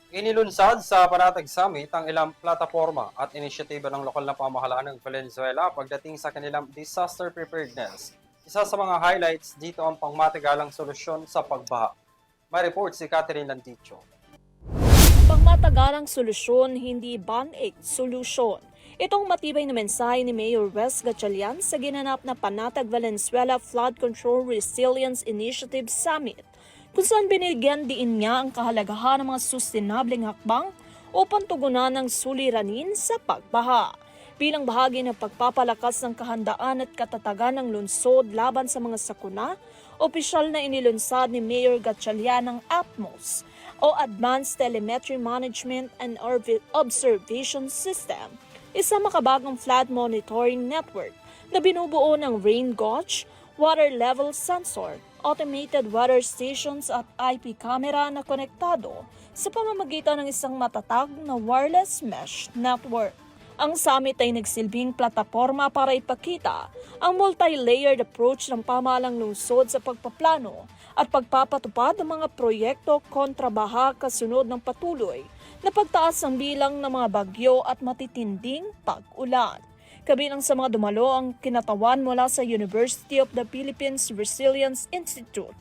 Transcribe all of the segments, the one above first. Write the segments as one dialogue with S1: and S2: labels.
S1: Inilunsad sa Panatag Summit ang ilang plataporma at inisyatiba ng lokal na pamahalaan ng Valenzuela pagdating sa kanilang disaster preparedness. Isa sa mga highlights dito ang pangmatagalang solusyon sa pagbaha. May report si Catherine Landicho.
S2: Pangmatagalang solusyon, hindi band-aid solusyon. Itong matibay na mensahe ni Mayor Wes Gatchalian sa ginanap na Panatag Valenzuela Flood Control Resilience Initiative Summit, kung saan binigyan diin niya ang kahalagahan ng mga sustainableng hakbang upang tugunan ng suliranin sa pagbaha. Bilang bahagi ng pagpapalakas ng kahandaan at katatagan ng lungsod laban sa mga sakuna, opisyal na inilunsad ni Mayor Gatchalian ang ATMOS o Advanced Telemetry Management and Observation System, isang makabagong flood monitoring network na binubuo ng rain gauge, water level sensor, automated weather stations at IP camera na konektado sa pamamagitan ng isang matatag na wireless mesh network. Ang summit ay nagsilbing plataporma para ipakita ang multi-layered approach ng pamahalang lungsod sa pagpaplano at pagpapatupad ng mga proyekto kontra baha kasunod ng patuloy na pagtaas ng bilang ng mga bagyo at matitinding pag-ulan. Kabilang sa mga dumalo ang kinatawan mula sa University of the Philippines Resilience Institute,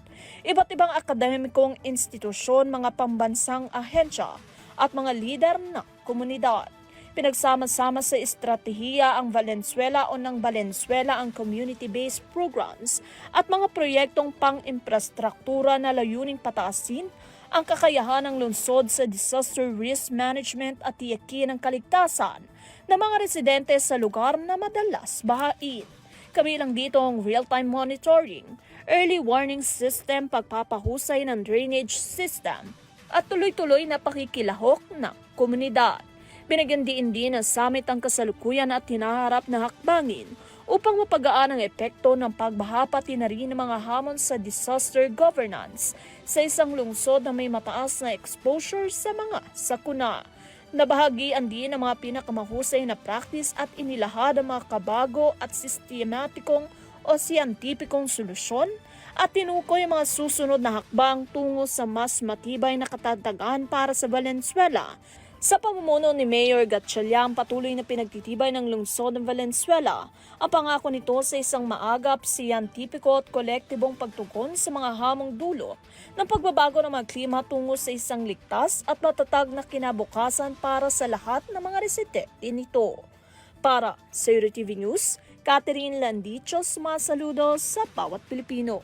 S2: iba't ibang akademikong institusyon, mga pambansang ahensya at mga lider ng komunidad. Pinagsama-sama sa estratehiya ang Valenzuela o ng Valenzuela ang community-based programs at mga proyektong pang-infrastruktura na layuning pataasin ang kakayahan ng lungsod sa disaster risk management at tiyakin ang kaligtasan ng mga residente sa lugar na madalas bahain. Kabilang dito ang real-time monitoring, early warning system, pagpapahusay ng drainage system at tuloy-tuloy na pakikilahok ng komunidad. Binigyan din ng summit ang kasalukuyan at hinaharap na hakbangin upang mapagaan ang epekto ng pagbaha pati na rin ng mga hamon sa disaster governance sa isang lungsod na may mataas na exposure sa mga sakuna. Nabahagian din ang mga pinakamahusay na practice at inilahad ang mga kabago at sistematikong o siyentipikong solusyon at tinukoy ang mga susunod na hakbang tungo sa mas matibay na katatagan para sa Valenzuela. Sa pamumuno ni Mayor Gatchalian, patuloy na pinagtitibay ng lungsod ng Valenzuela ang pangako nito sa isang maagap, siyentipiko at kolektibong pagtugon sa mga hamong dulo ng pagbabago ng mga klima tungo sa isang ligtas at matatag na kinabukasan para sa lahat ng mga residente nito. Para sa EuroTV News, Catherine Landicho, sumasaludo sa bawat Pilipino.